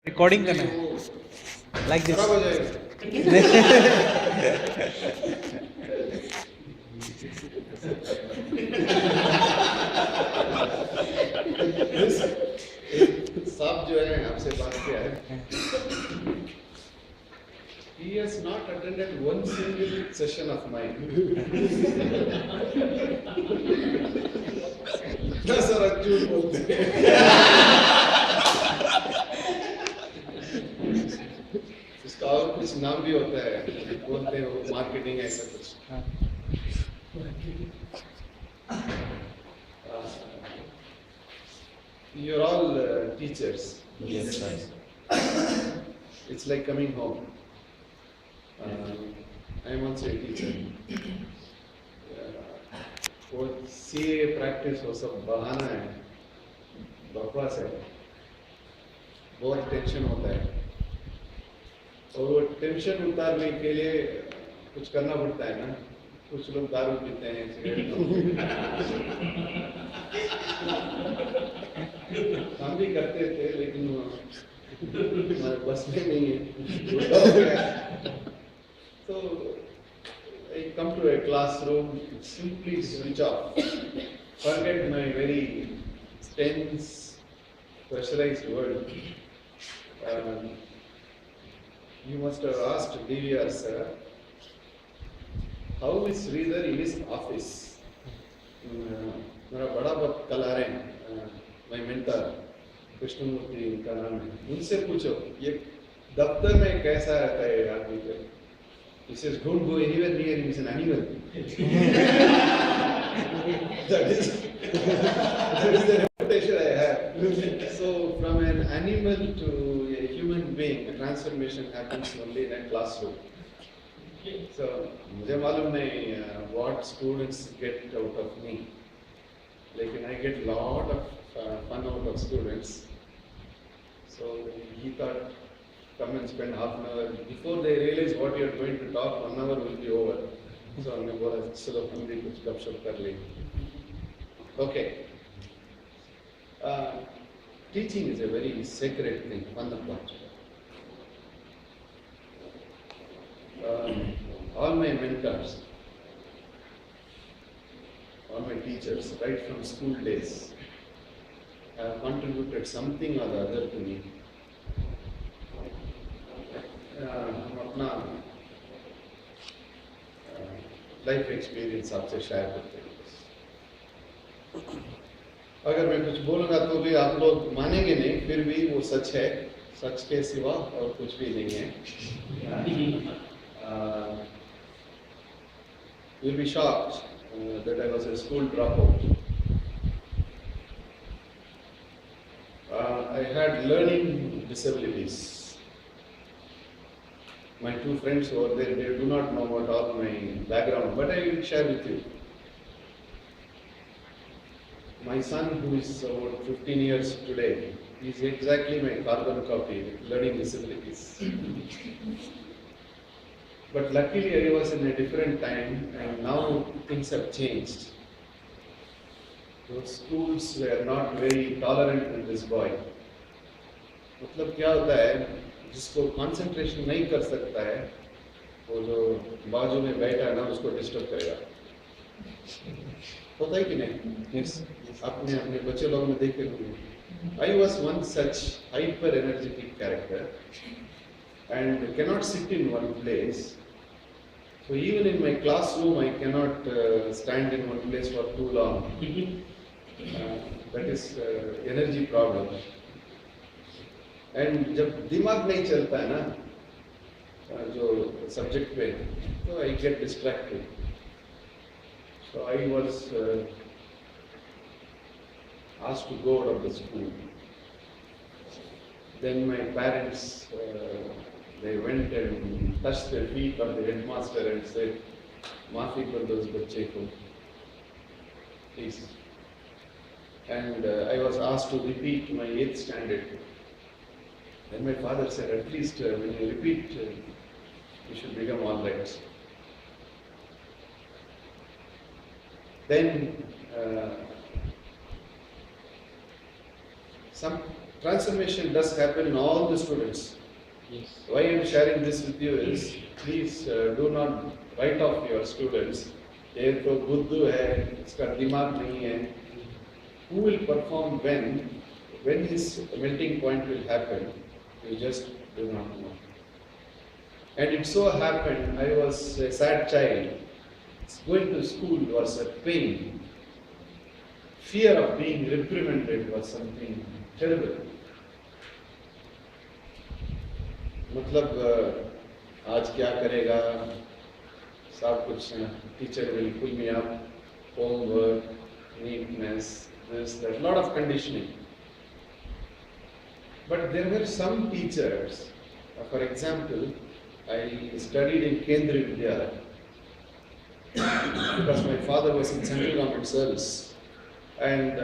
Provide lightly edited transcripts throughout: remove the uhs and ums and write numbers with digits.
Recording करना है like this खराब हो जाएगा। साहब जो है आपसे बात किया है, he has not attended one single session of mine. ना सर झूठ बोलते हैं। इसका और कुछ नाम भी होता है, बोलते हैं वो मार्केटिंग ऐसा कुछ। You're all teachers. Yes, sir. It's like coming home. I am also a teacher. वो CA practice वो सब बहाना है, बकवास है, बहुत टेंशन होता है और वो टेंशन उतारने के लिए कुछ करना पड़ता है ना। कुछ लोग दारू पीते हैं, सिगरेट हम भी करते थे, लेकिन हमारे बस में नहीं है। So I come to a classroom, simply switch off, forget my very tense, pressurized world. You must have asked DVR sir, how is Sridhar in his office? मेरा बड़ा बहुत कल आ रहे हैं, my mentor कृष्णमूर्ति इनका नाम है, उनसे पूछो ये दफ्तर में कैसा रहता है आदमी को। He says, don't go anywhere near him, he's an animal. that is the reputation I have. So from an animal to a human being, a transformation happens only in a classroom. So मुझे मालूम नहीं what students get out of me, लेकिन I get lot of fun out of students. So he thought, come and spend half an hour. Before they realize what you are going to talk, 1 hour will be over. So हमने बोला चलो हम भी कुछ गपशप कर लें. Okay. Teaching is a very sacred thing, fun of that. All my mentors, all my teachers, right from school days, have contributed something or the other to me. हम अपना लाइफ एक्सपीरियंस आपसे शेयर करते हैं। अगर मैं कुछ बोलूँगा तो भी आप लोग मानेंगे नहीं, फिर भी वो सच है, सच के सिवा और कुछ भी नहीं है। You'll be shocked that I was a school dropout. I had learning disabilities. My two friends over there, they do not know about all my background, but I will share with you. My son, who is about 15 years today, is exactly my carbon copy with learning disabilities. But luckily I was in a different time and now things have changed. Those schools were not very tolerant with this boy. मतलब क्या होता है, जिसको concentration नहीं कर सकता है, वो जो बाजू में बैठा है ना उसको डिस्टर्ब करेगा। होता है कि नहीं? Yes. अपने अपने बच्चे लोग में देखे होंगे। I was one such hyper energetic character and cannot sit in one place. So even in my classroom I cannot stand in one place for too long. That is energy problem. And जब दिमाग नहीं चलता है ना जो subject पे, तो I get distracted. So I was asked to go out of the school. Then my parents they went and touched their feet of the headmaster and said, "Maafi kar do us bacche ko, please." And I was asked to repeat my 8th standard. Then my father said, at least when you repeat, you should become all right. Then some transformation does happen in all the students. Yes. Why I am sharing this with you is, please do not write off your students. ये तो बुद्धू है, इसका दिमाग नहीं है. Who will perform when his melting point will happen? You just do not know. And it so happened, I was a sad child. Going to school was a pain. Fear of being reprimanded was something terrible. मतलब आज क्या करेगा, सब कुछ teacher will pull me up, homework, neatness, this, that, lot of conditioning. But there were some teachers, for example, I studied in Kendriya Vidyalaya because my father was in central government service, and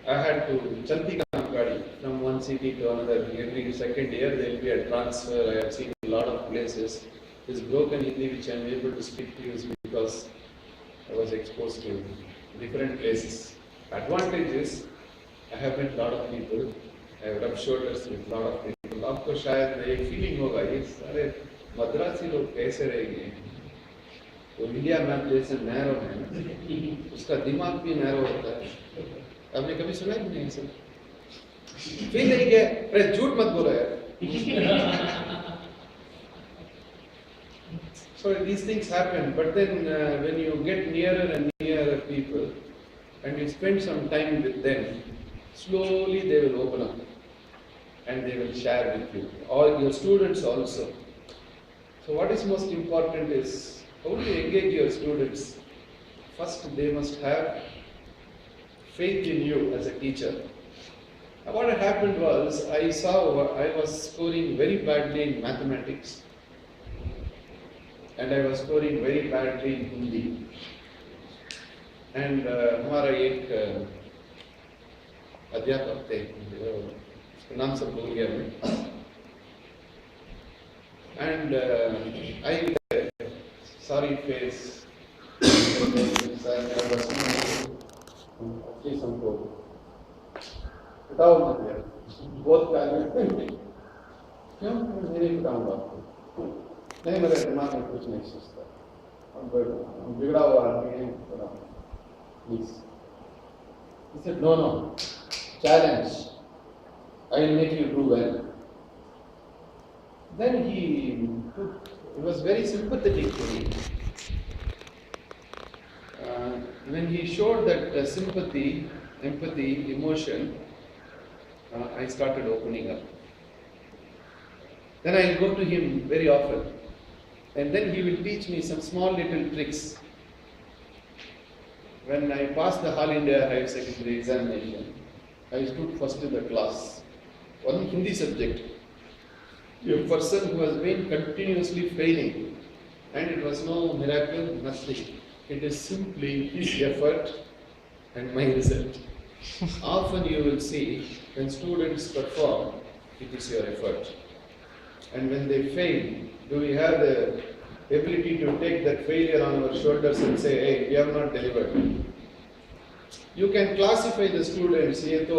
I had to chalti ka gadi from one city to another. Every second year there will be a transfer. I have seen a lot of places. This broken Hindi which I am able to speak to you is because I was exposed to different places. Advantage is I have met a lot of people. I have rubbed shoulders with a lot of people. आपको शायद एक feeling होगा ये सारे मद्रासी लोग कैसे रहेंगे. वो इंडिया मैप जैसे नैरो है ना, उसका दिमाग भी नैरो होता है. आपने कभी सुना ही नहीं सर? फील नहीं किया? अरे झूठ मत बोलो यार. So these things happen, but then when you get nearer and nearer people and you spend some time with them, slowly they will open up and they will share with you, or your students also. So what is most important is, how do you engage your students? First, they must have faith in you as a teacher. What had happened was, I was scoring very badly in mathematics, and I was scoring very badly in Hindi. And हमारा एक अध्यापक थे, उसका नाम सब भूल गया मैं. And I sorry face. Please हमको बताओ मत यार, बहुत प्यार में. क्यों मैं नहीं बताऊंगा आपको? नहीं, मेरे दिमाग में कुछ नहीं सोचता. हम बिगड़ा हुआ आदमी है, please. He said, no, challenge. I will make you do well. Then he was very sympathetic to me. When he showed that sympathy, empathy, emotion, I started opening up. Then I go to him very often, and then he will teach me some small little tricks. When I passed the All India Higher Secondary examination, I stood first in the class, one Hindi subject. A person who has been continuously failing, and it was no miracle, nothing. It is simply his effort and my result. Often you will see when students perform, it is your effort. And when they fail, do we have the ability to take that failure on our shoulders and say, hey, we have not delivered? You can classify the students, ये तो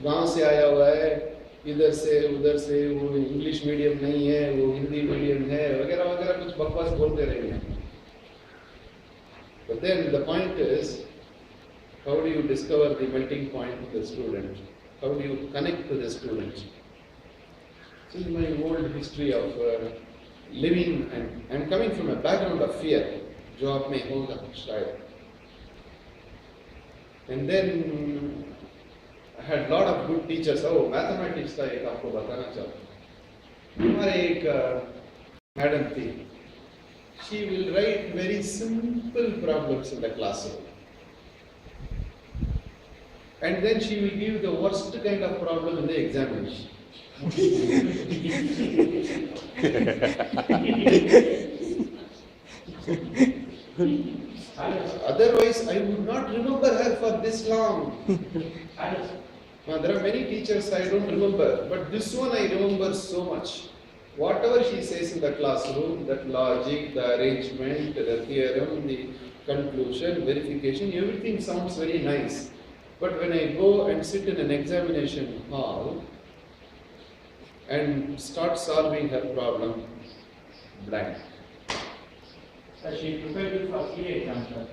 गांव से आया हुआ है, इधर से उधर से, वो इंग्लिश मीडियम नहीं है, वो हिंदी मीडियम है, वगैरह वगैरह कुछ बकवास बोलते रहेंगे. But then the point is, how do you discover the melting point of the student? How do you connect to the student? This is my old history of living, and I'm coming from a background of fear. जो आप में होगा शायद. And then I had a lot of good teachers. Oh, mathematics का एक आपको बताना चाहता हूँ. हमारे एक मैडम थी. She will write very simple problems in the classroom. And then she will give the worst kind of problem in the examination. Otherwise, I would not remember her for this long. There are many teachers I don't remember, but this one I remember so much. Whatever she says in the classroom, that logic, the arrangement, the theorem, the conclusion, verification, everything sounds very nice. But when I go and sit in an examination hall and start solving her problem, blank. So she prepared you for CA exam, sir.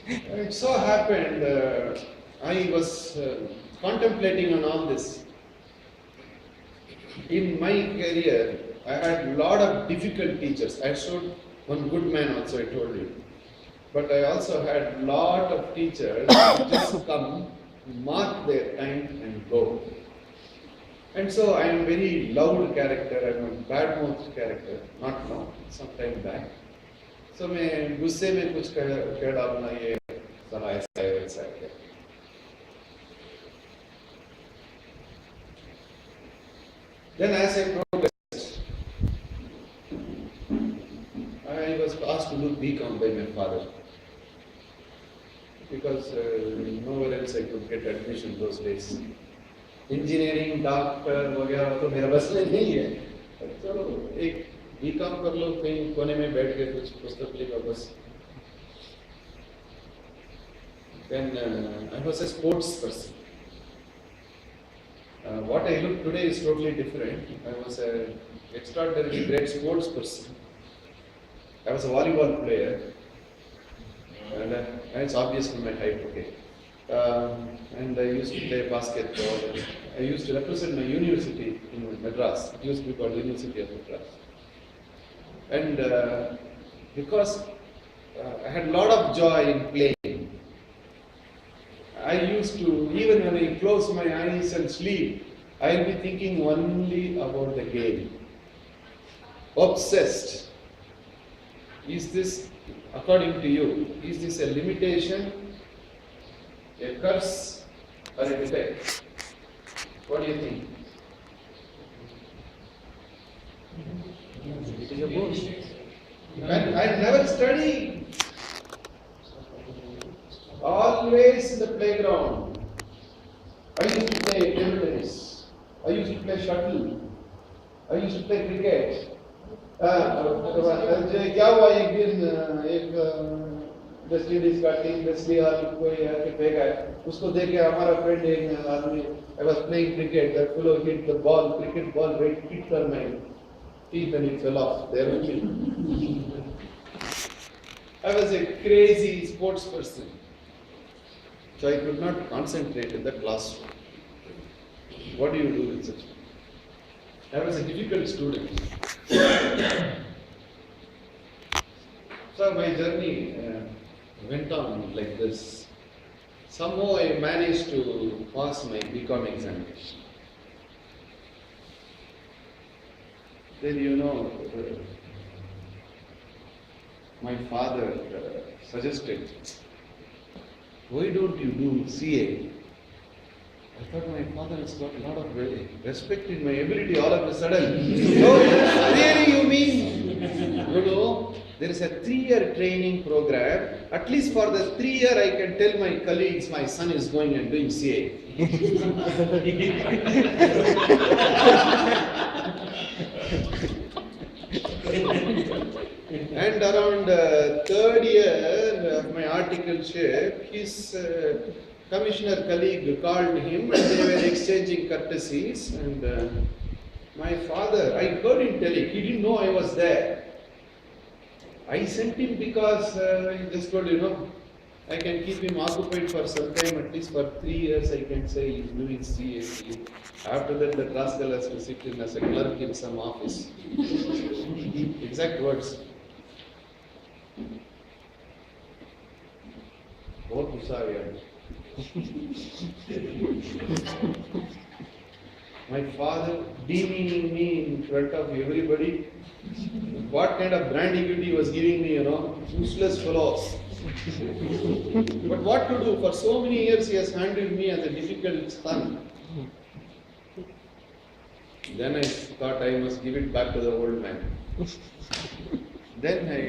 It so happened, I was contemplating on all this. In my career, I had a lot of difficult teachers. I showed one good man also, I told you. But I also had a lot of teachers who just come, mark their time and go. And so I am very loud character, I am a bad-mouthed character, not now, some time back. So मैं गुस्से में कुछ कह डालना ये साला ऐसा है वैसा है. Then as I progressed, I was asked to do BCom by my father because nowhere else I could get admission those days. Engineering, doctor वगैरह तो मेरा बस में नहीं है. चलो एक BCom कर लो, कहीं कोने में बैठ के कुछ पुस्तक लिखो बस. Then I was a sports person. What I look today is totally different. I was an extraordinarily great sports person. I was a volleyball player, and it's obvious from my height, okay. And I used to play basketball. I used to represent my university in Madras. It used to be called University of Madras. And because I had a lot of joy in playing, I used to, even when I close my eyes and sleep, I'll be thinking only about the game. Obsessed. Is this, according to you, is this a limitation, a curse, or a defect? What do you think? It is a boast. And I never studied. Always in the playground. I used to play table tennis. I used to play shuttle. I used to play cricket. क्या हुआ एक दिन एक West Indies का team Wesley hall कोई आके फेंका है उसको देख के हमारा फ्रेंड एक आदमी I was playing cricket, that fellow hit the ball, cricket ball right hit on my teeth and it fell off there with me. I was a crazy sports person. So I could not concentrate in the classroom. What do you do with such? I was a difficult student. So my journey went on like this. Somehow I managed to pass my BCom examination. Then my father suggested, why don't you do CA? I thought my father has got a lot of respect in my ability all of a sudden. No, really you mean? There is a 3-year training program. At least for the 3 year I can tell my colleagues my son is going and doing CA. And around third year of my articleship, his commissioner colleague called him and they were exchanging courtesies. And my father, I heard him telling, he didn't know I was there. I sent him because he just told, I can keep him occupied for some time, at least for 3 years I can say he's doing CA. After that, the rascal has to sit in as a clerk in some office. Exact words. बहुत गुस्सा आ गया. My father demeaning me in front of everybody. What kind of brand equity he was giving me, useless fellow. But what to do? For so many years he has handled me as a difficult son. Then I thought I must give it back to the old man. Then I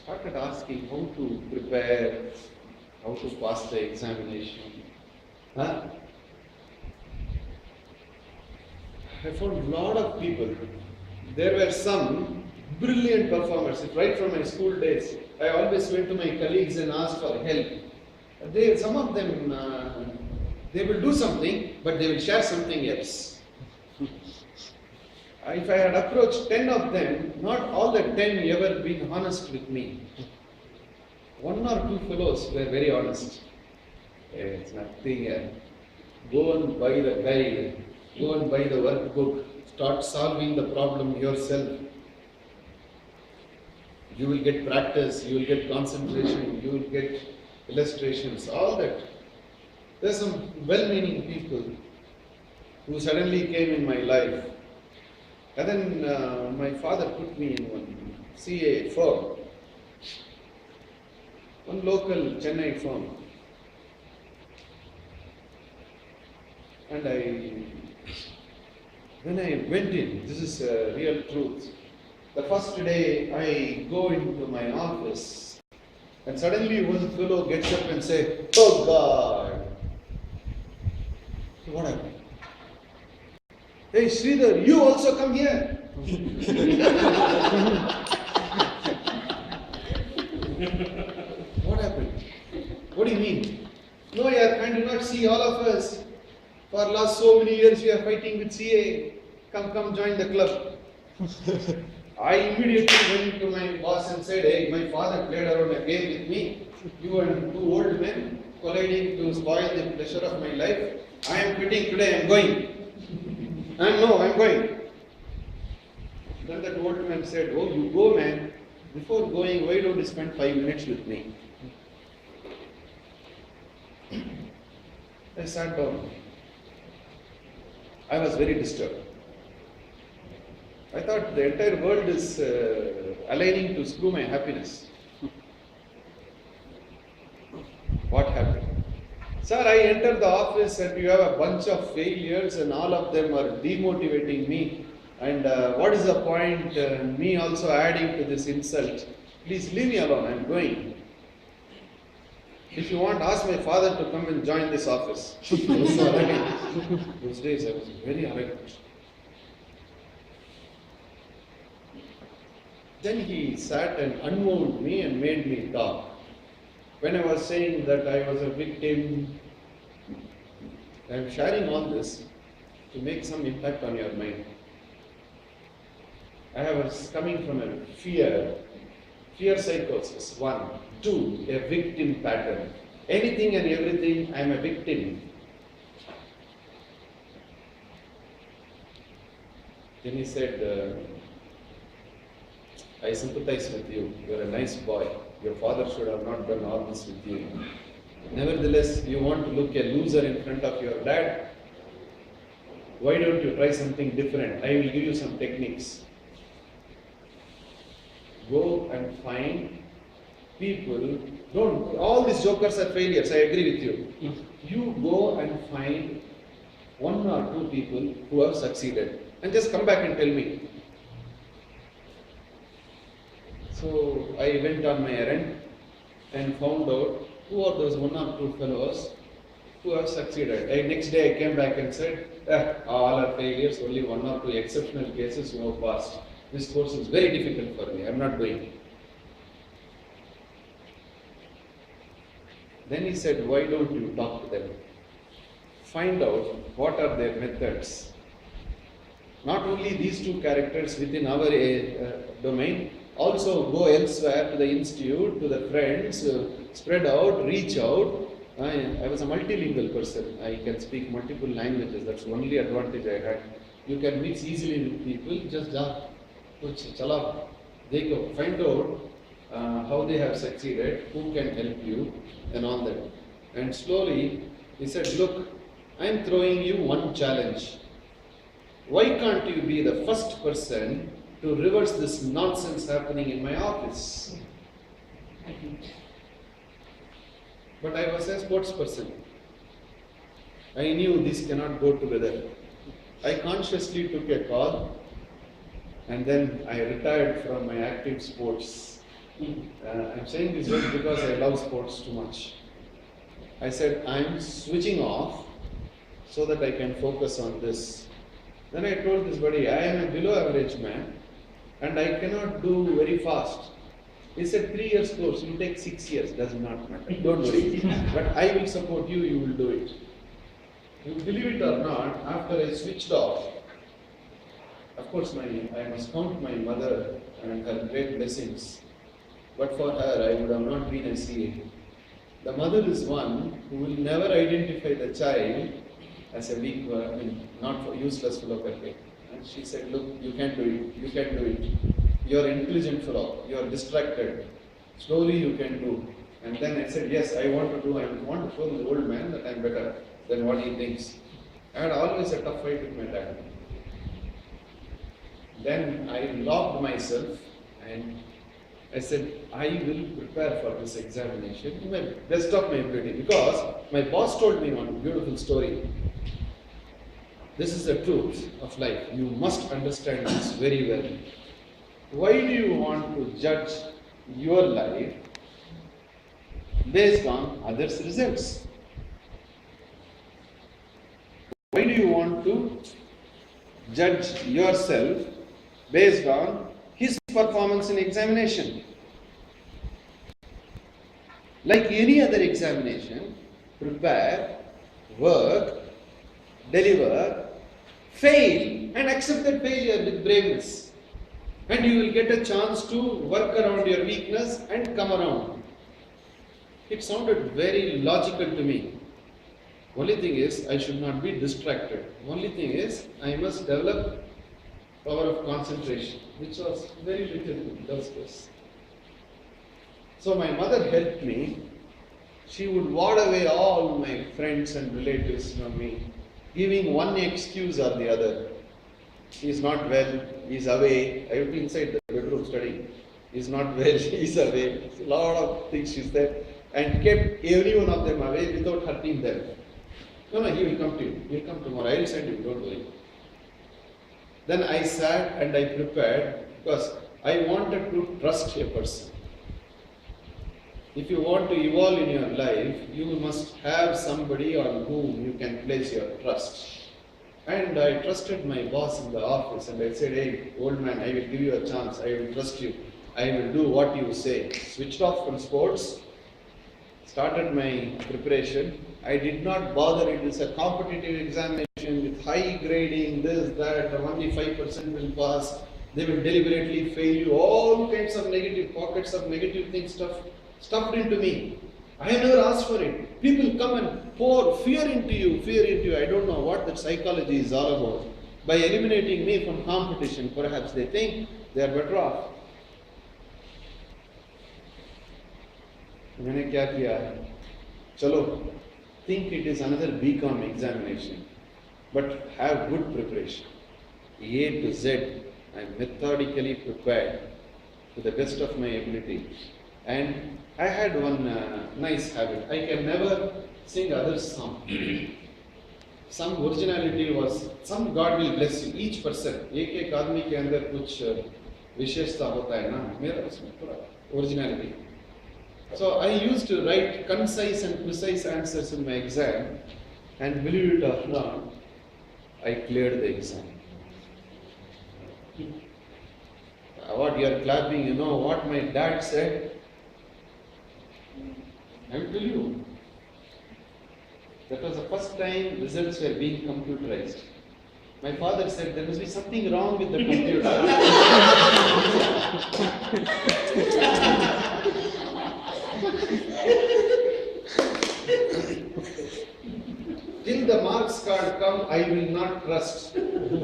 started asking how to prepare, how to pass the examination. I found a lot of people. There were some brilliant performers. Right from my school days, I always went to my colleagues and asked for help. some of them, they will do something, but they will share something else. If I had approached 10 of them, not all the 10 ever been honest with me. One or two fellows were very honest. It's nothing. Go and buy the guide, go and buy the workbook, start solving the problem yourself. You will get practice, you will get concentration, you will get illustrations, all that. There's some well-meaning people who suddenly came in my life. And then my father put me in one CA firm, one local Chennai firm. And when I went in, this is real truth. The first day I go into my office, and suddenly one fellow gets up and says, "Oh God!" So what happened? "Hey Sridhar, you also come here." What happened? What do you mean? No, can you not see all of us? For last so many years we are fighting with CA. Come, join the club. I immediately went to my boss and said, "Hey, my father played around a game with me. You and two old men colliding to spoil the pleasure of my life. I am quitting today, I am going." I am going. Then that old man said, "Oh, you go, man. Before going, why don't you spend 5 minutes with me?" I sat down. I was very disturbed. I thought the entire world is aligning to screw my happiness. What happened? "Sir, I entered the office and you have a bunch of failures and all of them are demotivating me. And what is the point me also adding to this insult? Please leave me alone, I am going. If you want, ask my father to come and join this office." Those days I was very arrogant. Then he sat and unwound me and made me talk. When I was saying that I was a victim, I am sharing all this to make some impact on your mind. I was coming from a fear psychosis, 1. 2, a victim pattern. Anything and everything, I am a victim. Then he said, "I sympathize with you. You are a nice boy. Your father should have not done all this with you. Nevertheless, you want to look a loser in front of your dad. Why don't you try something different? I will give you some techniques. Go and find people. All these jokers are failures, I agree with you. You go and find 1 or 2 people who have succeeded and just come back and tell me." So I went on my errand and found out who are those 1 or 2 fellows who have succeeded. Next day I came back and said, "All are failures, only 1 or 2 exceptional cases who have passed. This course is very difficult for me, I am not going." Then he said, "Why don't you talk to them? Find out what are their methods. Not only these 2 characters within our domain, also go elsewhere to the institute, to the friends, spread out, reach out." I was a multilingual person. I can speak multiple languages. That's the only advantage I had. You can mix easily with people. Just chala, dekho, find out how they have succeeded, who can help you, and all that. And slowly he said, "Look, I am throwing you one challenge. Why can't you be the first person to reverse this nonsense happening in my office?" But I was a sports person. I knew this cannot go together. I consciously took a call and then I retired from my active sports. I'm saying this just because I love sports too much. I said, "I'm switching off so that I can focus on this." Then I told this buddy, "I am a below average man and I cannot do very fast. He said 3 years course, you take 6 years, does not matter. Don't worry. But I will support you, you will do it. You believe it or not, after I switched off, of course I must count my mother and her great blessings. But for her, I would have not been a CA. The mother is one who will never identify the child as a weak, not for useless fellow. And she said, look, you can't do it, you can't do it. You are intelligent fellow, you are distracted. Slowly you can do. And then I said, yes, I want to do, I want to show the old man that I am better than what he thinks. I had always a tough fight with my dad. Then I locked myself and I said, I will prepare for this examination to my best of my ability, because my boss told me one beautiful story. This is the truth of life. You must understand this very well. Why do you want to judge your life based on others' results? Why do you want to judge yourself based on his performance in examination? Like any other examination, prepare, work, deliver, fail, and accept that failure with braveness. And you will get a chance to work around your weakness and come around. It sounded very logical to me. Only thing is, I should not be distracted. Only thing is, I must develop power of concentration, which was very little in those days. So my mother helped me. She would ward away all my friends and relatives from me, giving one excuse or the other. He is not well, he is away. I would be inside the bedroom studying. He is not well, he is away. A lot of things she said, and kept every one of them away without hurting them. No, he will come to you. He will come tomorrow. I will send you, don't worry. Then I sat and I prepared, because I wanted to trust a person. If you want to evolve in your life, you must have somebody on whom you can place your trust. And I trusted my boss in the office, and I said, hey, old man, I will give you a chance. I will trust you. I will do what you say. Switched off from sports, started my preparation. I did not bother. It is a competitive examination with high grading, this, that, only 5% will pass. They will deliberately fail you. All kinds of negative pockets of negative things stuffed into me. I have never asked for it. People come and pour fear into you. I don't know what that psychology is all about. By eliminating me from competition, perhaps they think they are better off. मैंने क्या किया? चलो, think it is another BCom examination, but have good preparation. A to Z, I am methodically prepared to the best of my ability. And I had one nice habit. I can never sing others' song. Some originality was, some God will bless you, each person. एक आदमी के अंदर कुछ विशेषता होता है ना, मेरा उसमें थोड़ा originality. So I used to write concise and precise answers in my exam, and believe it or not, I cleared the exam. What you are clapping, you know what my dad said? I will tell you. That was the first time results were being computerized. My father said there must be something wrong with the computer. Till the marks card come, I will not trust.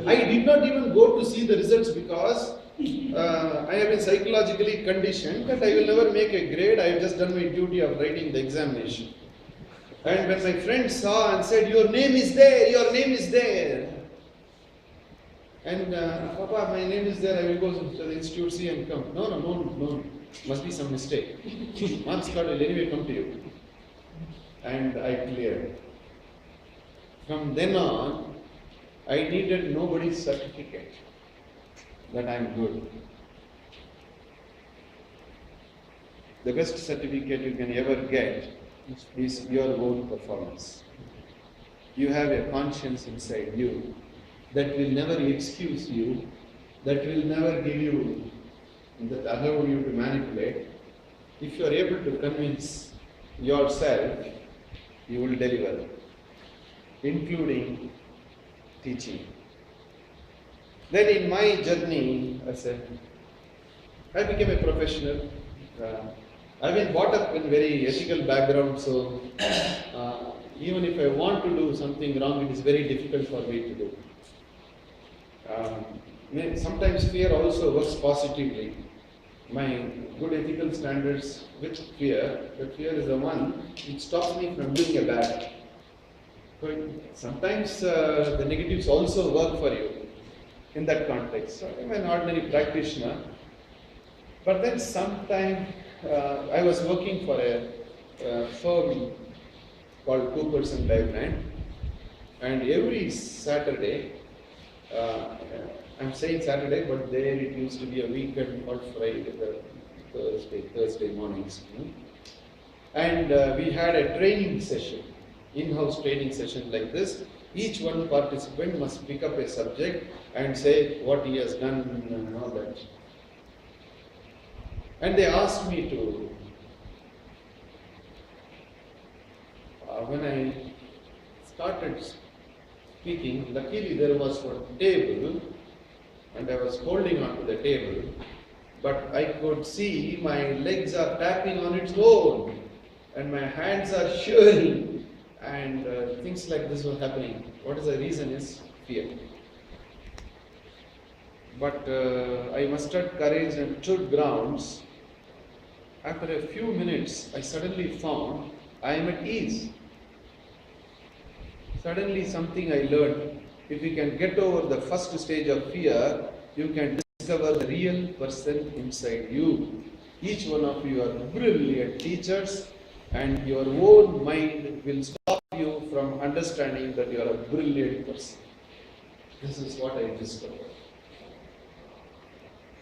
I did not even go to see the results, because I have been psychologically conditioned that I will never make a grade. I have just done my duty of writing the examination. And when my friend saw and said, your name is there, your name is there. And Papa, my name is there, I will go to the institute, see and come. No. Must be some mistake. Marks card will anyway come to you. And I cleared. From then on, I needed nobody's certificate that I am good. The best certificate you can ever get is your own performance. You have a conscience inside you that will never excuse you, that will never give you, that allow you to manipulate. If you are able to convince yourself, you will deliver, including teaching. Then in my journey, I became a professional. I've been brought up in very ethical background, so even if I want to do something wrong, it is very difficult for me to do. Sometimes fear also works positively. My good ethical standards with fear, but fear is the one which stops me from doing a bad. But sometimes the negatives also work for you in that context. So I'm an ordinary practitioner, but then sometime I was working for a firm called 2% Liveline, and every Saturday, I'm saying Saturday, but there it used to be a weekend called Friday, Thursday mornings. And we had a training session, in-house training session like this. Each one participant must pick up a subject and say what he has done and all that. And they asked me to, when I started speaking, luckily there was one table and I was holding on to the table, but I could see my legs are tapping on its own and my hands are shivering and things like this were happening. What is the reason is fear. But I mustered courage and stood grounds. After a few minutes, I suddenly found I am at ease. Suddenly something I learned, if you can get over the first stage of fear, you can discover the real person inside you. Each one of you are brilliant teachers, and your own mind will stop you from understanding that you are a brilliant person. This is what I discovered.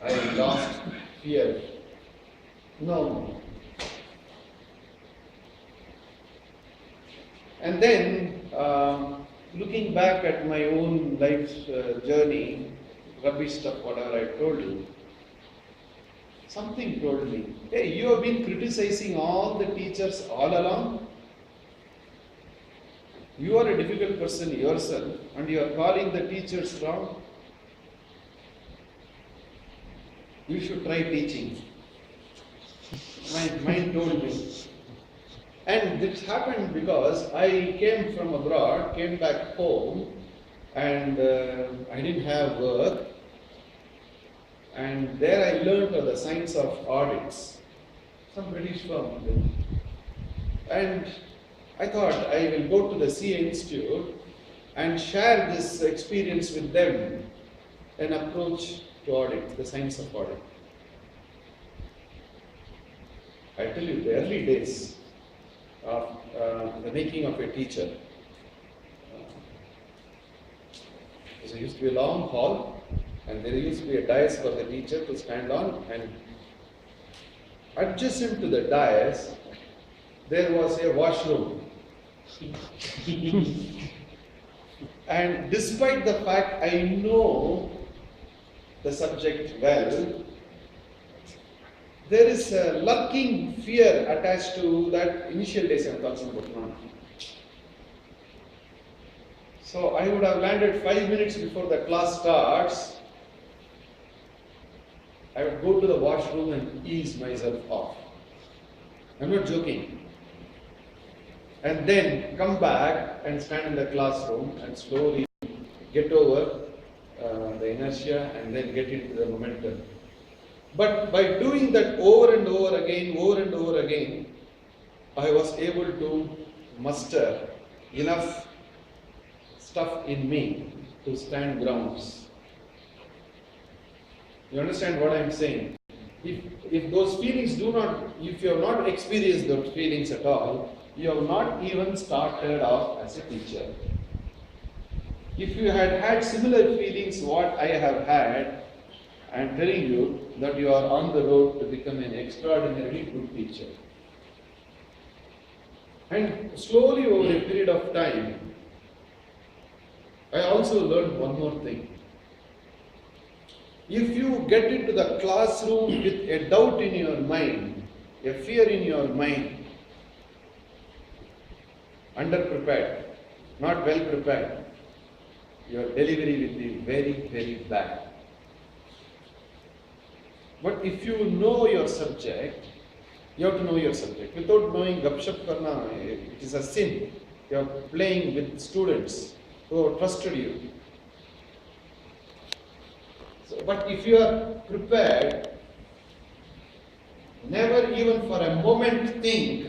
I lost fear. No. And then, looking back at my own life's journey, rubbish stuff, whatever I told you, something told me, hey, you have been criticizing all the teachers all along. You are a difficult person yourself, and you are calling the teachers wrong. You should try teaching. My mind told me. And this happened because I came from abroad, came back home, and I didn't have work. And there I learned of the science of audits, some British firm. And I thought I will go to the CA Institute and share this experience with them, an approach to audit, the science of audit. I tell you, the early days of the making of a teacher. There used to be a long hall, and there used to be a dais for the teacher to stand on, and adjacent to the dais, there was a washroom. And despite the fact I know the subject well, there is a lurking fear attached to that initial days I'm talking about now. So I would have landed 5 minutes before the class starts. I would go to the washroom and ease myself off. I'm not joking. And then come back and stand in the classroom and slowly get over the inertia and then get into the momentum. But by doing that over and over again, I was able to muster enough stuff in me to stand grounds. You understand what I am saying? If those feelings if you have not experienced those feelings at all, you have not even started off as a teacher. If you had similar feelings what I have had, I am telling you that you are on the road to become an extraordinarily good teacher. And slowly over a period of time, I also learned one more thing. If you get into the classroom with a doubt in your mind, a fear in your mind, underprepared, not well prepared, your delivery will be very, very bad. But if you know your subject, you have to know your subject. Without knowing gupshup karna, it is a sin. You are playing with students who have trusted you. So, but if you are prepared, never even for a moment think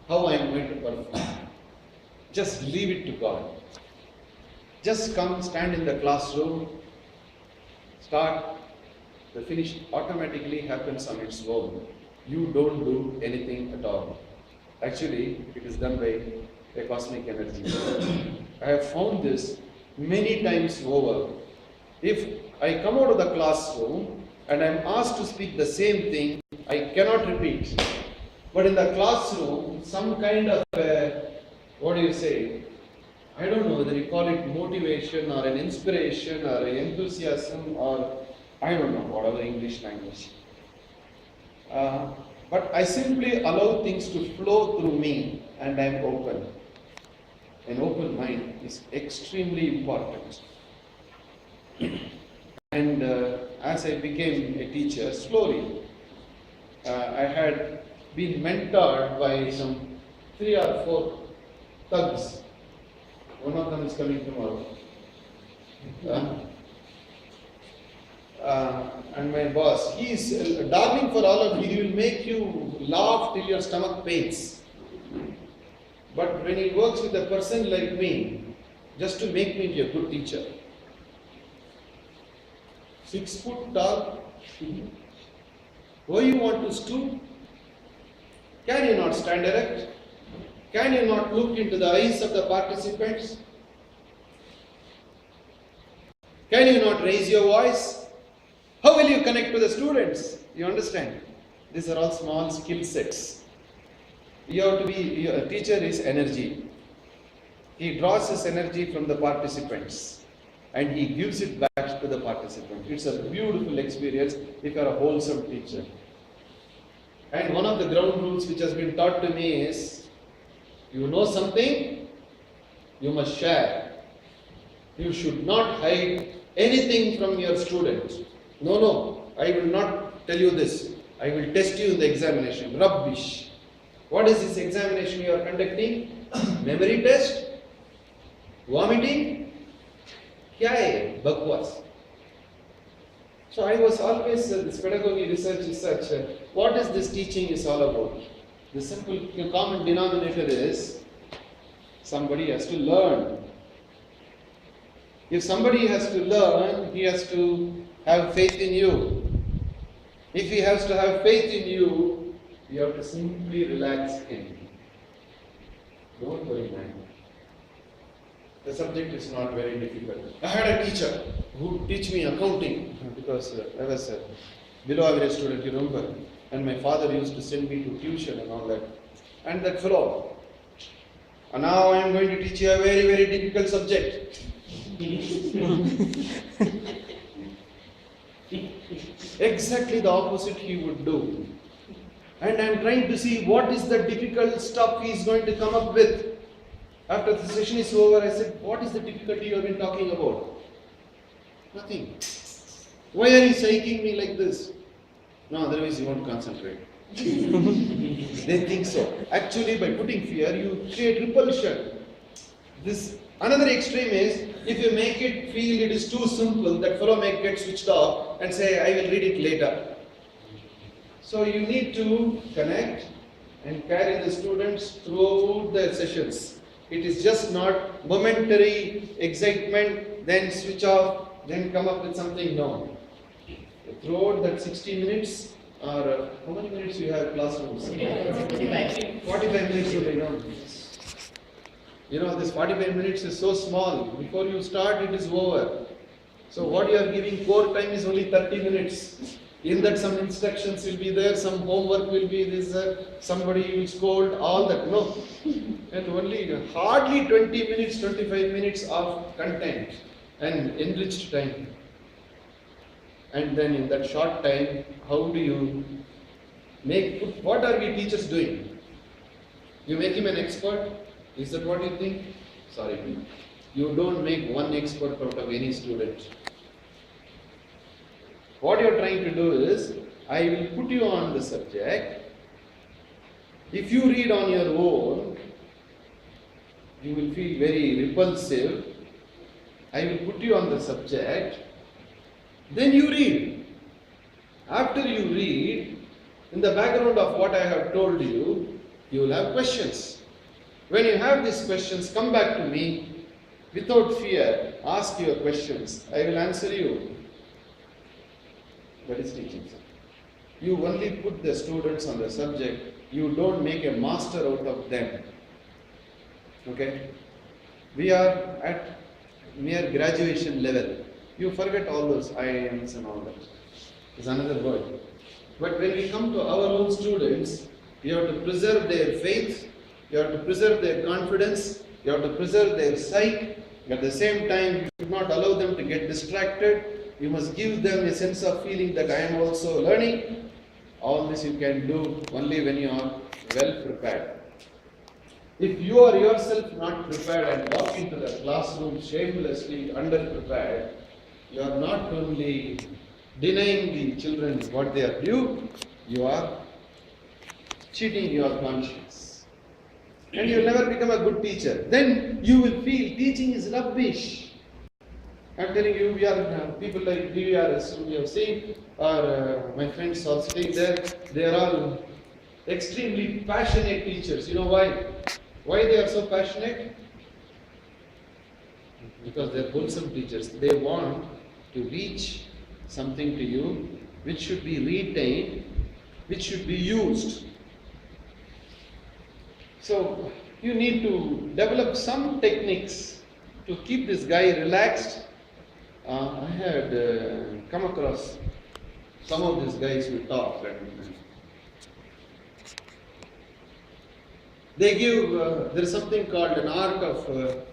how I am going to perform. Just leave it to God. Just come, stand in the classroom, start. The finish automatically happens on its own. You don't do anything at all. Actually, it is done by a cosmic energy. I have found this many times over. If I come out of the classroom and I am asked to speak the same thing, I cannot repeat. But in the classroom, some kind of I don't know whether you call it motivation or an inspiration or an enthusiasm or I don't know, whatever English language. But I simply allow things to flow through me and I am open. An open mind is extremely important. And as I became a teacher, slowly, I had been mentored by some 3 or 4 thugs. One of them is coming tomorrow. And my boss, he is darling for all of you. He will make you laugh till your stomach pains. But when he works with a person like me, just to make me be a good teacher, 6 foot tall, why you want to stoop? Can you not stand erect? Can you not look into the eyes of the participants? Can you not raise your voice? How will you connect to the students? You understand? These are all small skill sets. You have to be, a teacher is energy. He draws his energy from the participants and he gives it back to the participant. It's a beautiful experience if you are a wholesome teacher. And one of the ground rules which has been taught to me is, you know something, you must share. You should not hide anything from your student. No, I will not tell you this. I will test you in the examination. Rubbish. What is this examination you are conducting? Memory test? Vomiting? Kya hai? Bakwas. So I was always, this pedagogy research is such, what is this teaching is all about? The simple common denominator is, somebody has to learn. If somebody has to learn, he has to have faith in you. If he has to have faith in you, you have to simply relax in. Don't worry, man. The subject is not very difficult. I had a teacher who teach me accounting because I was a below average student, you remember. And my father used to send me to tuition and all that. And that fellow, and now I am going to teach you a very, very difficult subject. Exactly the opposite he would do. And I am trying to see what is the difficult stuff he is going to come up with. After the session is over, I said, what is the difficulty you have been talking about? Nothing. Why are you shaking me like this? No, otherwise you won't concentrate. They think so. Actually, by putting fear, you create repulsion. This another extreme is, if you make it feel it is too simple, that fellow may get switched off and say, I will read it later. So you need to connect and carry the students throughout the sessions. It is just not momentary excitement, then switch off, then come up with something. No. Throughout that 60 minutes, or how many minutes you have classrooms? 45 minutes you know. You know, this 45 minutes is so small. Before you start, it is over. So what you are giving core time is only 30 minutes. In that some instructions will be there, some homework will be this, somebody will scold, all that. No. And only hardly 20 minutes, 25 minutes of content and enriched time. And then in that short time, how do you What are we teachers doing? You make him an expert? Is that what you think? Sorry. You don't make one expert out of any student. What you're trying to do is, I will put you on the subject. If you read on your own, you will feel very repulsive. I will put you on the subject. Then you read. After you read, in the background of what I have told you, you will have questions. When you have these questions, come back to me without fear. Ask your questions. I will answer you. That is teaching. You only put the students on the subject. You don't make a master out of them. Okay? We are at mere graduation level. You forget all those IIMs and all that. It's another word. But when we come to our own students, you have to preserve their faith, you have to preserve their confidence, you have to preserve their psyche. At the same time, you should not allow them to get distracted. You must give them a sense of feeling that I am also learning. All this you can do only when you are well prepared. If you are yourself not prepared and walk into the classroom shamelessly underprepared, you are not only denying the children what they are due, you are cheating your conscience. And you will never become a good teacher. Then you will feel teaching is rubbish. I am telling you, we are people like DVRS, we have seen, or my friends are sitting there, they are all extremely passionate teachers. You know why? Why they are so passionate? Because they are wholesome teachers. They want to reach something to you which should be retained, which should be used. So you need to develop some techniques to keep this guy relaxed. I had come across some of these guys who talk and they give, there is something called an art of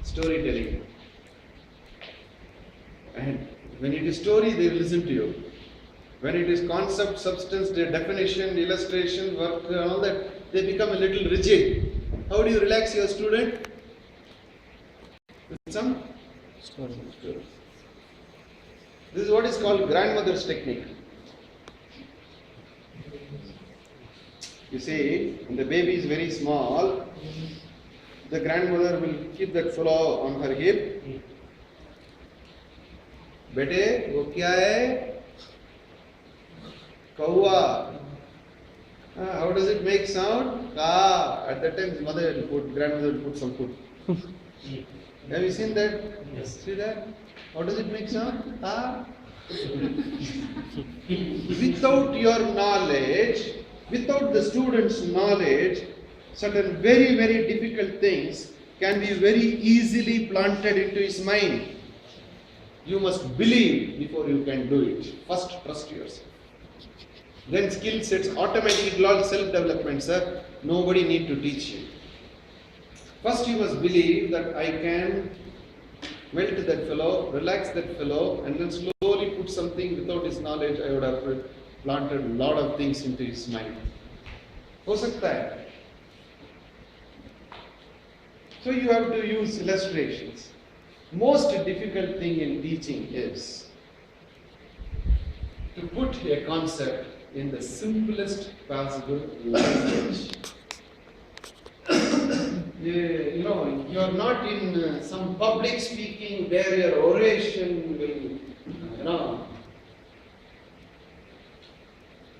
storytelling. And when it is story, they will listen to you. When it is concept, substance, their definition, illustration, work, and all that, they become a little rigid. How do you relax your student? With some story. This is what is called grandmother's technique. You see, when the baby is very small, the grandmother will keep that fellow on her hip. बेटे वो क्या है? कौवा. How does it make sound? Ka. At that time, his mother will put, grandmother will put some food. Have you seen that? Yes. See that? How does it make sound? Ka. Without your knowledge, without the student's knowledge, certain very, very difficult things can be very easily planted into his mind. You must believe before you can do it. First, trust yourself. Then skill sets automatically, all self-development, sir. Nobody need to teach you. First, you must believe that I can melt that fellow, relax that fellow, and then slowly put something without his knowledge. I would have planted a lot of things into his mind. हो सकता है. So you have to use illustrations. Most difficult thing in teaching is to put a concept in the simplest possible language. You know, you are not in some public speaking where your oration will, you know.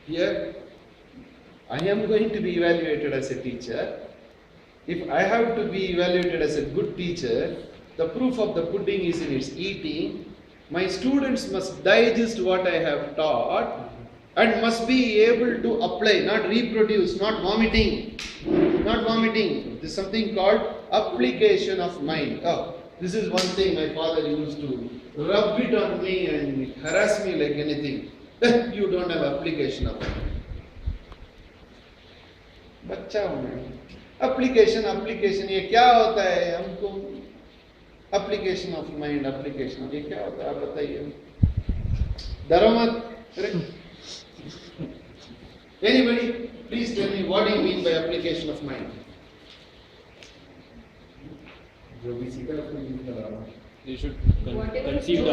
Here, I am going to be evaluated as a teacher. If I have to be evaluated as a good teacher, the proof of the pudding is in its eating. My students must digest what I have taught and must be able to apply, not reproduce, not vomiting. Not vomiting. There is something called application of mind. Oh, this is one thing my father used to rub it on me and harass me like anything. You don't have application of mind. बच्चा हूँ मैं. application ये क्या होता है हमको? Application of mind, application ये क्या होता है आप बताइए. डरो मत. Anybody? Please tell me what do you mean by application of mind? जो भी सीखा उसको यूज कर रहा हूँ. You should conceive a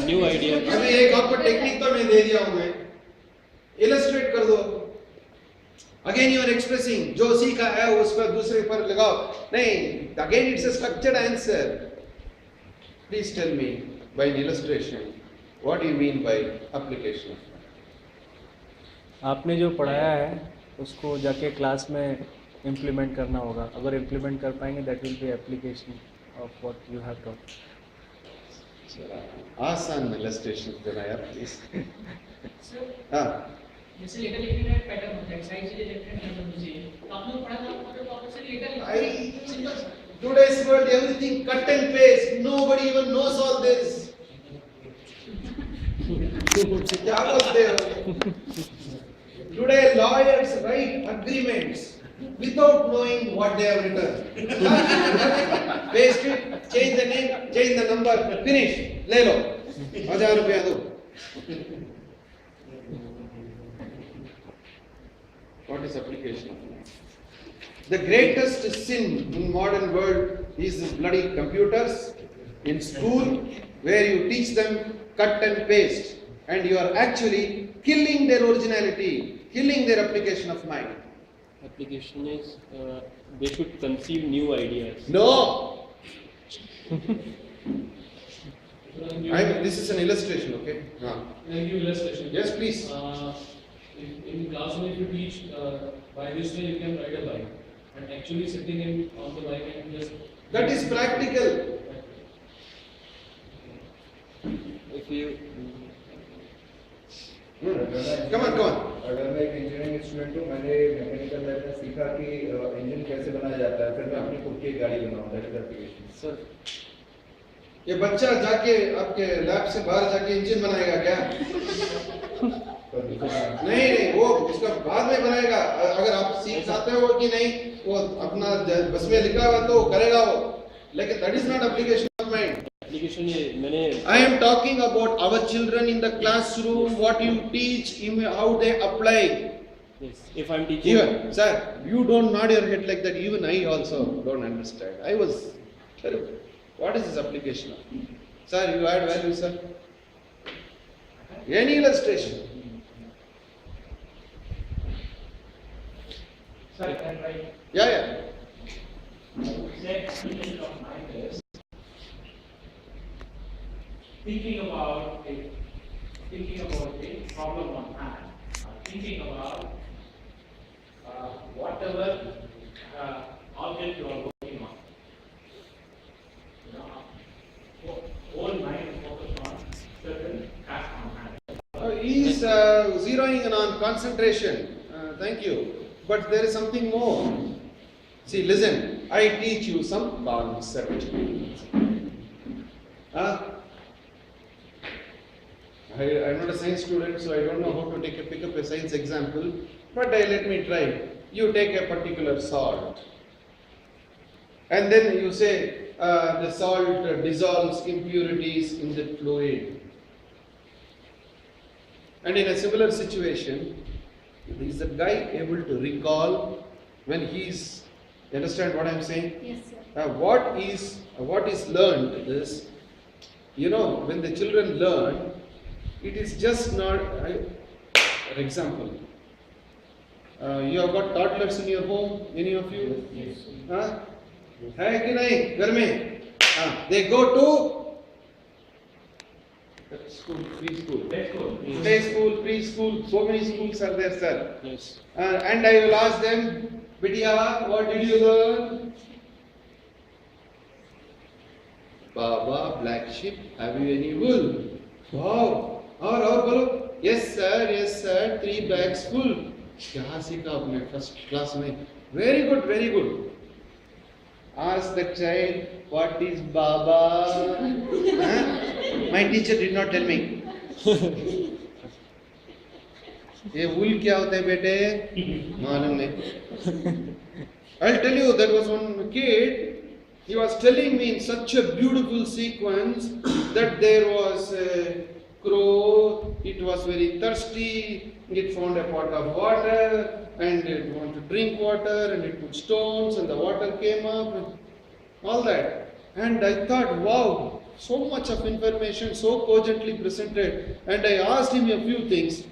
new idea. अभी एक आपको टेक्निक तो मैं दे दिया हूँ मैं. Illustrate कर दो. Again you are expressing जो सीखा है उस पर दूसरे पर लगाओ. नहीं. Again it's a structured answer. Please tell me by an illustration what do you mean by application? आपने जो पढ़ाया है उसको जाके क्लास में इम्प्लीमेंट करना होगा. अगर इम्प्लीमेंट कर पाएंगे that will be application of what you have taught. आसान illustration देना यार प्लीज. हाँ. जैसे लेटर लिखने का पैटर्न होता है, साइड से लेफ्ट हैंड नंबर दीजिए. तो आप लोग पढ़ा था मतलब टॉपिक से लेटर सिंपल सा. Today's world everything cut and paste. Nobody even knows all this. क्या बोलते हो? Today lawyers write agreements without knowing what they have written. Paste it, change the name, change the number, finish. ले लो. 1000 रुपया दो. What is application? The greatest sin in modern world is this bloody computers in school where you teach them cut and paste and you are actually killing their originality, killing their application of mind. Application is they should conceive new ideas. No! This is an illustration, okay? Thank you, illustration. Yes, please. In classroom, if you teach by this way, you can ride a bike. And actually sitting on the bike and just... That is practical. If you Come on. अगर मैं एक engineering student हूँ, मैंने mechanical lab में सीखा कि engine कैसे बनाया जाता है, फिर मैं अपनी खुद की गाड़ी बनाऊँ. That is application. sir, ये बच्चा जाके आपके लैब से बाहर जाके इंजन बनाएगा क्या? नहीं, वो उसका बाद में बनाएगा. अगर आप सीख जाते हो कि नहीं, वो अपना बस में लिखा हुआ तो करेगा वो. लेकिन that is not application of mind. application ये मैंने I am talking about our children in the classroom, what you teach, how they apply. yes, if I'm teaching Even, sir, you don't nod your head like that. Even I also don't understand. I was terrible. What is this application of? Sir, you add value, sir. Any illustration. Sir, and right. Yeah. The explanation of mind is thinking about a problem on hand, thinking about whatever object you are working on. You know, whole mind is focused on certain task on hand. He is zeroing in on concentration. Thank you. But there is something more. See, listen. I teach you some concept. I'm not a science student, so I don't know how to pick up a science example. But let me try. You take a particular salt, and then you say the salt dissolves impurities in the fluid. And in a similar situation, is the guy able to recall when he's, you understand what I'm saying? Yes, sir. What is learned is, when the children learn, it is just not, for example, you have got toddlers in your home, any of you? Yes. Huh? Hai ki nahi? Ghar mein? They go to school, preschool. Play school, preschool, so many schools are there, sir. yes, And I will ask them, Bitiya, what did you learn? Baba, black sheep, have you any wool? Wow. और बोलो. Yes sir, 3 bags full. क्या सीखा आपने first class में? Very good. Ask the child, what is Baba? My teacher did not tell me. ये wool क्या होता है बेटे? मालूम नहीं. I'll tell you, there was one kid. He was telling me in such a beautiful sequence that there was crow, it was very thirsty, it found a pot of water, and it wanted to drink water, and it put stones, and the water came up, and all that. And I thought, wow, so much of information, so cogently presented, and I asked him a few things,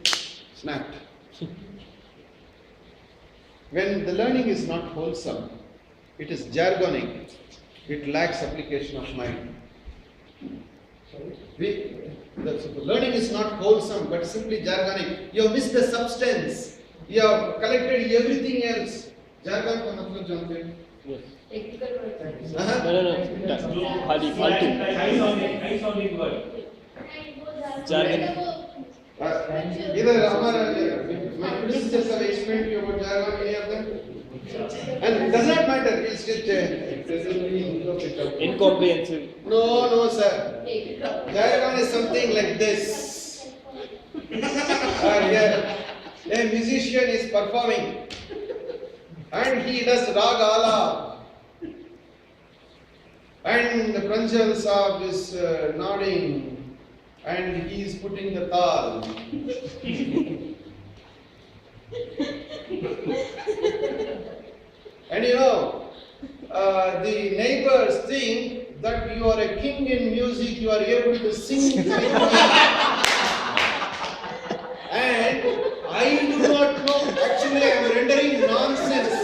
snapped. When the learning is not wholesome, it is jargonic, it lacks application of mind. The learning is not wholesome but simply jargonic. You have missed the substance. You have collected everything else. Jargon का मतलब जानते हैं? Yes. हाँ? No. खाली फालतू. High sounding word. Jargon. इधर हमारा my predecessors have explained to you about jargon, any of them? And it does not matter. We'll still Incomprehensible. No, sir. Jargon is something like this. Yeah. A musician is performing and he does rag ala. And the Pranjal Saab is nodding and he is putting the tal. And the neighbors think that you are a king in music, you are able to sing. And I do not know, actually I am rendering nonsense.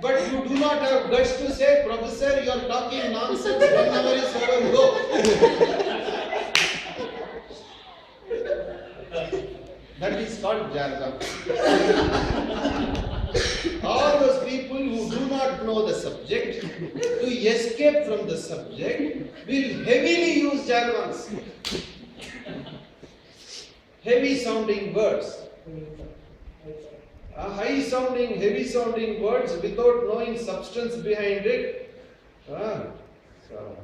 But you do not have guts to say, Professor, you are talking nonsense, 1 hour is over, go. That is called jargon. All those people who do not know the subject, to escape from the subject, will heavily use jargons. Heavy sounding words. High sounding, heavy sounding words without knowing substance behind it. So,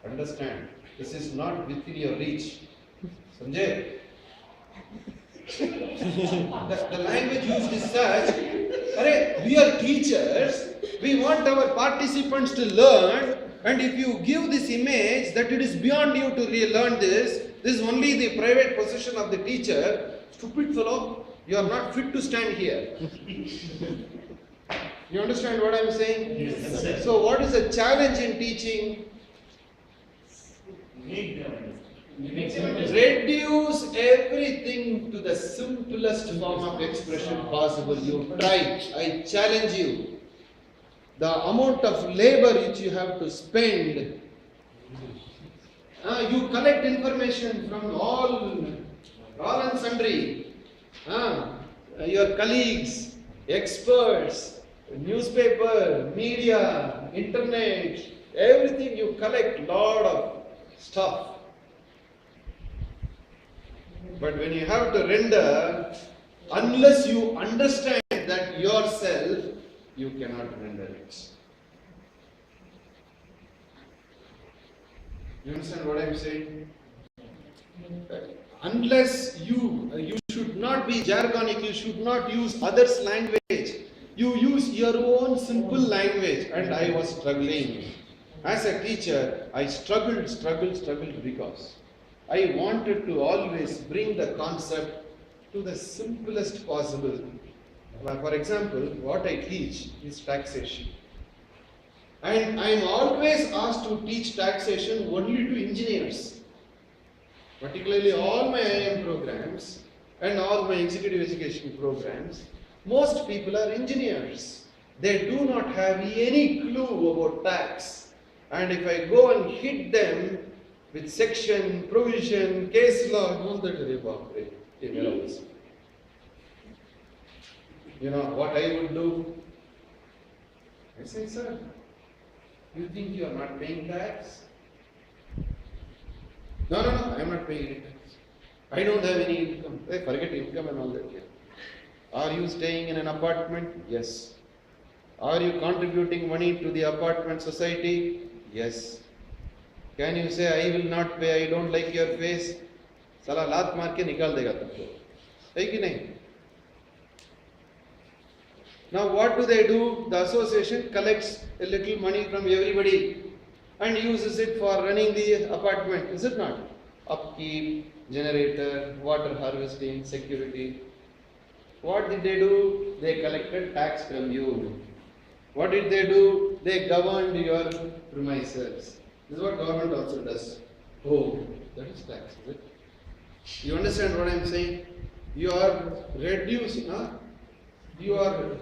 understand, this is not within your reach. Sanjay? The language used is such, we are teachers, we want our participants to learn, and if you give this image that it is beyond you to learn this is only the private possession of the teacher, stupid fellow, you are not fit to stand here. You understand what I am saying? Yes. So what is the challenge in teaching? Make them Reduce everything to the simplest form of expression possible. You try. I challenge you. The amount of labor which you have to spend. You collect information from all and sundry. Your colleagues, experts, newspaper, media, internet, everything you collect lot of stuff. But when you have to render, unless you understand that yourself, you cannot render it. You understand what I am saying? Unless you should not be jargonic, you should not use others' language. You use your own simple language. And I was struggling. As a teacher, I struggled because I wanted to always bring the concept to the simplest possible. For example, what I teach is taxation. And I am always asked to teach taxation only to engineers. Particularly all my IIM programs and all my executive education programs, most people are engineers. They do not have any clue about tax. And if I go and hit them with section, provision, case law, all that, you know what I would do? I say, sir, you think you are not paying tax? No, I am not paying any tax. I don't have any income. Hey, forget income and all that. Are you staying in an apartment? Yes. Are you contributing money to the apartment society? Yes. Can you say, I will not pay, I don't like your face? Sala laat maar ke nikal dega tumko. Hai ki nahi? Now what do? The association collects a little money from everybody and uses it for running the apartment, is it not? upkeep, generator, water harvesting, security. What did they do? They collected tax from you. What did they do? They governed your premises. This is what government also does. Oh, that is tax, is it? You understand what I am saying? You are reducing, you are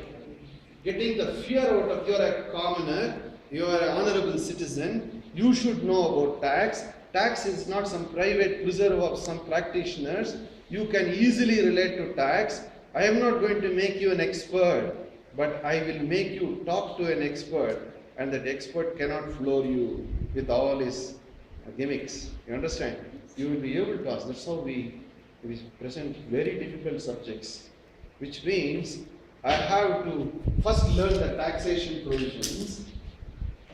getting the fear out of, you are a commoner, you are an honorable citizen, you should know about tax. Tax is not some private preserve of some practitioners. You can easily relate to tax. I am not going to make you an expert, but I will make you talk to an expert, and that expert cannot floor you with all his gimmicks. You understand? You will be able to ask. That's how we present very difficult subjects, which means I have to first learn the taxation provisions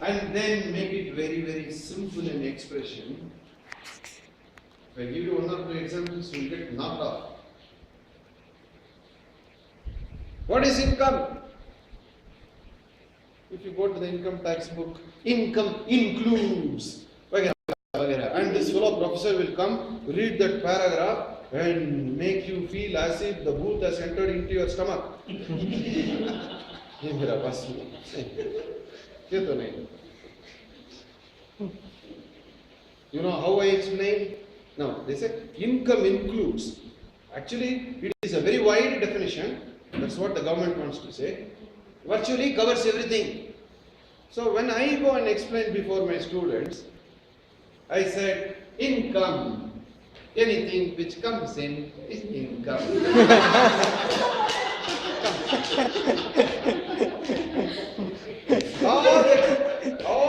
and then make it very, very simple in expression. If I give you one or two examples, you will get knocked off. What is income? If you go to the income tax book, income includes, and this fellow professor will come, read that paragraph and make you feel as if the booth has entered into your stomach. You know how I explain? No, they say income includes. Actually, it is a very wide definition. That's what the government wants to say. Virtually covers everything. So when I go and explain before my students, I said income. Anything which comes in is income.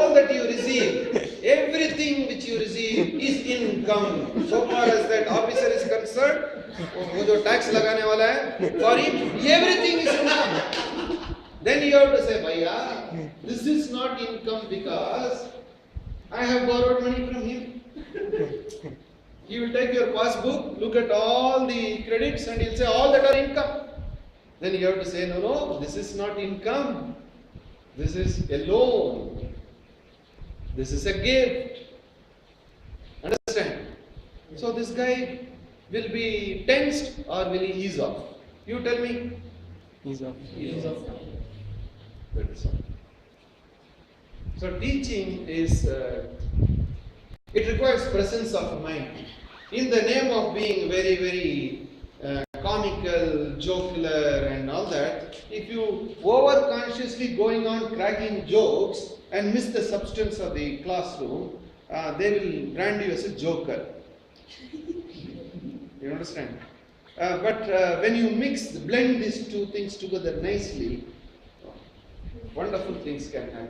all that you receive, everything which you receive is income. So far as that officer is concerned, वो जो tax लगाने वाला है, for him everything is income. Then you have to say, Bhaiya, this is not income because I have borrowed money from him. He will take your passbook, look at all the credits, and he'll say all that are income. Then you have to say, no, this is not income. This is a loan. This is a gift. Understand? So this guy will be tensed or will he ease off? You tell me. Ease off. Ease off. That is all. So teaching is, it requires presence of mind. In the name of being very, very comical, jocular and all that, if you over-consciously going on cracking jokes and miss the substance of the classroom, they will brand you as a joker. You understand? But when you blend these two things together nicely, wonderful things can happen.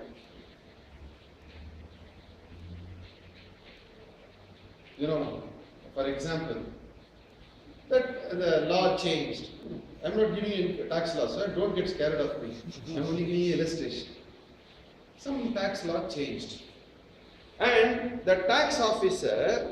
You know, for example, that the law changed. I'm not giving you tax law, sir. Don't get scared of me. I'm only giving you illustration. Some tax law changed. And the tax officer